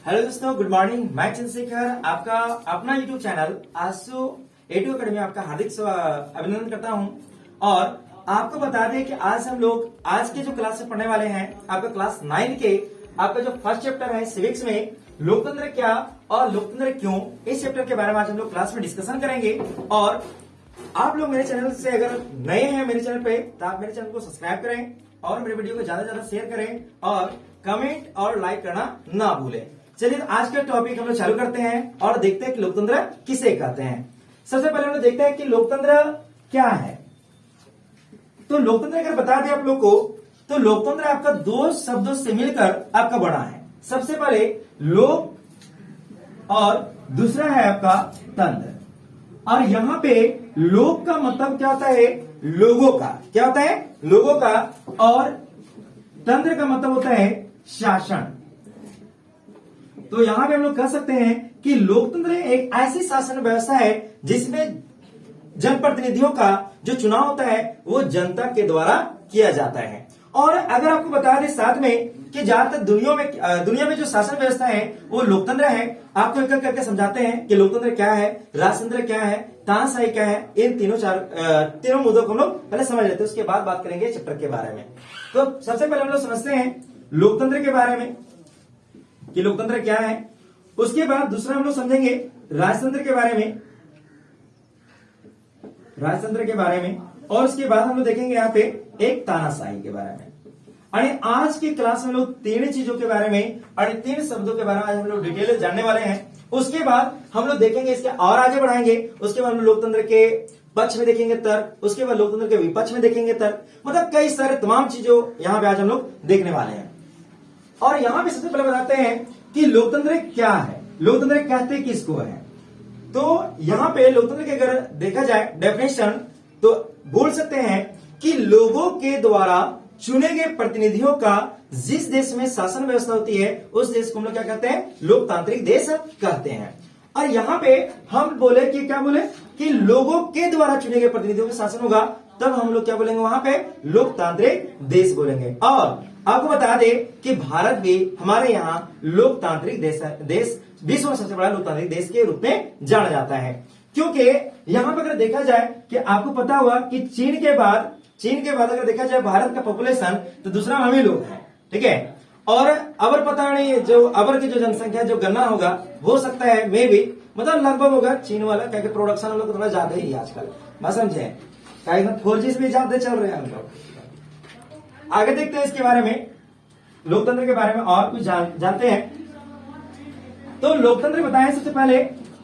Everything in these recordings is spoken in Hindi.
हेलो दोस्तों, गुड मॉर्निंग। मैं चंद्रशेखर आपका अपना यूट्यूब चैनल आसु एडू अकेडमी आपका हार्दिक अभिनंदन करता हूं। और आपको बता दें कि आज हम लोग आज के जो क्लास से पढ़ने वाले हैं आपका क्लास 9 के आपका जो फर्स्ट चैप्टर है सिविक्स में लोकतंत्र क्या और लोकतंत्र क्यों, इस चैप्टर के बारे में आज हम लोग क्लास में डिस्कशन करेंगे। और आप लोग मेरे चैनल से अगर नए हैं मेरे चैनल पे तो आप मेरे चैनल को सब्सक्राइब करें और मेरे वीडियो को ज्यादा से ज्यादा शेयर करें और कमेंट और लाइक करना ना भूलें। चलिए आज का टॉपिक हम लोग चालू करते हैं और देखते हैं कि लोकतंत्र किसे कहते हैं। सबसे पहले हम लोग देखते हैं कि लोकतंत्र क्या है। तो लोकतंत्र अगर बता दें आप लोग को तो लोकतंत्र आपका दो शब्दों से मिलकर आपका बना है। सबसे पहले लोक और दूसरा है आपका तंत्र। और यहां पे लोक का मतलब क्या होता है? लोगों का। क्या होता है? लोगों का। और तंत्र का मतलब होता है शासन। तो यहां पे हम लोग कह सकते हैं कि लोकतंत्र एक ऐसी शासन व्यवस्था है जिसमें जनप्रतिनिधियों का जो चुनाव होता है वो जनता के द्वारा किया जाता है। और अगर आपको बता दें साथ में कि ज्यादातर दुनिया में जो शासन व्यवस्था है वो लोकतंत्र है। आपको एक एक करके समझाते हैं कि लोकतंत्र क्या है, राजतंत्र क्या है, तानाशाही क्या है। इन तीनों मुद्दों को हम लोग पहले समझ लेते हैं, उसके बाद बात करेंगे चैप्टर के बारे में। तो सबसे पहले हम लोग समझते हैं लोकतंत्र के बारे में कि लोकतंत्र क्या है। उसके बाद दूसरा हम लोग समझेंगे राजतंत्र के बारे में, और उसके बाद हम लोग देखेंगे यहाँ पे एक तानाशाही के बारे में। और आज की क्लास में लोग तीन चीजों के बारे में और तीन शब्दों के बारे में आज हम लोग डिटेल जानने वाले हैं। उसके बाद हम लोग देखेंगे इसके और आगे बढ़ाएंगे। उसके बाद हम लोकतंत्र के पक्ष में देखेंगे तर्क, उसके बाद लोकतंत्र के विपक्ष में देखेंगे तर्क। मतलब कई सारे तमाम चीजों यहाँ पे आज हम लोग देखने वाले हैं। और यहां पे सबसे पहले बताते हैं कि लोकतंत्र क्या है, लोकतंत्र कहते किसको है। तो यहां पे लोकतंत्र के अगर देखा जाए डेफिनेशन तो बोल सकते हैं कि लोगों के द्वारा चुने गए प्रतिनिधियों का जिस देश में शासन व्यवस्था होती है उस देश को हम लोग क्या कहते हैं? लोकतांत्रिक देश कहते हैं। और यहां पे हम बोले कि क्या बोले कि लोगों के द्वारा चुने गए प्रतिनिधियों का शासन होगा, तब हम लोग क्या बोलेंगे? वहां पे लोकतांत्रिक देश बोलेंगे। और आपको बता दें कि भारत भी हमारे यहाँ लोकतांत्रिक देश विश्व में सबसे बड़ा लोकतांत्रिक देश के रूप में जाना जाता है। क्योंकि यहां पर अगर देखा जाए कि आपको पता हुआ कि चीन के बाद अगर देखा जाए भारत का पॉपुलेशन तो दूसरा हम ही लोग हैं, ठीक है। और अबर पता नहीं जो अबर की जो जनसंख्या जो गणना होगा हो सकता है मे भी मतलब लगभग होगा चीन वाला, क्या प्रोडक्शन हम लोग थोड़ा ज्यादा ही आजकल, मैं समझे 4G भी ज्यादा चल रहे हैं हम लोग। आगे देखते हैं इसके बारे में, लोकतंत्र के बारे में और कुछ जानते हैं। तो लोकतंत्र बताएं सबसे पहले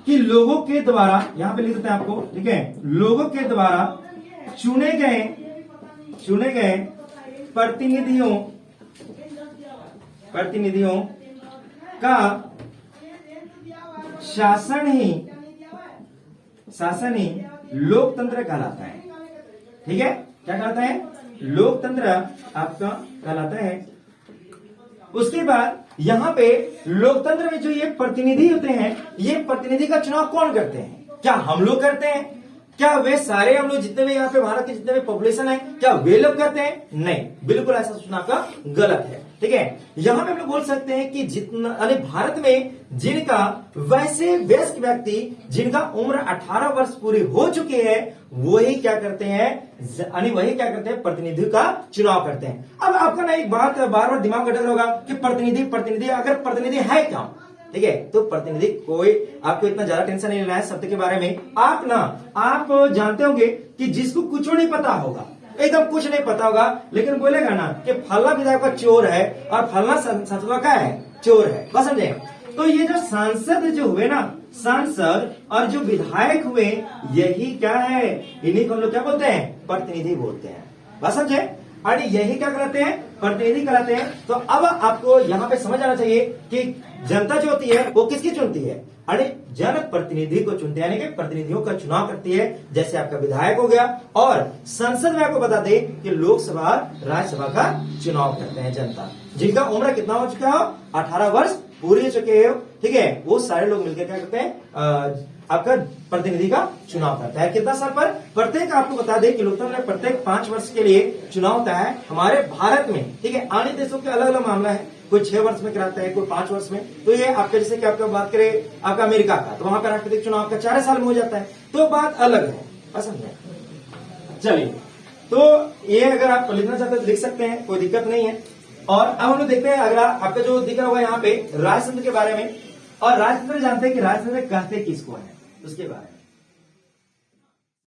कि लोगों के द्वारा, यहां पे लिख देते हैं आपको, ठीक है, लोगों के द्वारा चुने गए प्रतिनिधियों का शासन ही लोकतंत्र कहलाता है। ठीक है, क्या कहलाता है? लोकतंत्र आपका कहलाता है। उसके बाद यहां पे लोकतंत्र में जो ये प्रतिनिधि होते हैं, ये प्रतिनिधि का चुनाव कौन करते हैं? क्या हम लोग करते हैं? क्या वे सारे हम लोग जितने भी यहाँ पे भारत के जितने भी पॉपुलेशन है क्या वे लोग करते हैं? नहीं, बिल्कुल ऐसा सोचना आपका गलत है। ठीक है, यहां पे हम लोग बोल सकते हैं कि जितना भारत में जिनका वैसे वयस्क व्यक्ति जिनका उम्र 18 वर्ष पूरी हो चुकी है वही क्या करते हैं? प्रतिनिधि का चुनाव करते हैं। अब आपका ना एक बात बार बार दिमाग में डर होगा कि प्रतिनिधि अगर प्रतिनिधि है क्या? ठीक है, तो प्रतिनिधि कोई आपको इतना ज्यादा टेंशन नहीं लेना है शब्द के बारे में। आप जानते होंगे कि जिसको कुछ नहीं पता होगा, एकदम कुछ नहीं पता होगा, लेकिन बोलेगा ना कि फलना विधायक का चोर है और फलना संसद का है चोर है, बस समझे। तो ये जो सांसद जो हुए ना, सांसद और जो विधायक हुए, यही क्या है? इन्हीं को हम लोग क्या बोलते हैं? प्रतिनिधि बोलते हैं, बस समझे। और यही क्या कहलाते हैं? प्रतिनिधि कहलाते हैं। तो अब आपको यहाँ पे समझ आना चाहिए कि जनता जो होती है वो किसकी चुनती है? अरे जन प्रतिनिधि को चुनते हैं, यानी कि प्रतिनिधियों का चुनाव करती है। जैसे आपका विधायक हो गया, और संसद में आपको बता दे कि लोकसभा राज्यसभा का चुनाव करते हैं जनता, जिनका उम्र कितना हो चुका हो? 18 वर्ष पूरी हो चुके हो। ठीक है, वो सारे लोग मिलकर क्या करते हैं? आपका प्रतिनिधि का चुनाव करता है। कितना साल पर? प्रत्येक आपको बता दें कि लोकतंत्र में प्रत्येक 5 वर्ष के लिए चुनाव होता है हमारे भारत में। ठीक है, अन्य देशों के अलग अलग मामला है, कोई 6 वर्ष में कराता है, कोई 5 वर्ष में। तो ये आपका जैसे कि आपका बात करें आपका अमेरिका का, तो वहां पर राष्ट्रपति चुनाव आपका 4 साल में हो जाता है, तो बात अलग है। समझे? चलिए, तो ये अगर आप लिखना चाहते हैं तो लिख सकते हैं, कोई दिक्कत नहीं है। और अब हम लोग देखते हैं अगला आपका जो दिख रहा होगा यहाँ पे राजतंत्र के बारे में। और राजतंत्र जानते हैं कि राजतंत्र कहते किसको है, उसके बारे में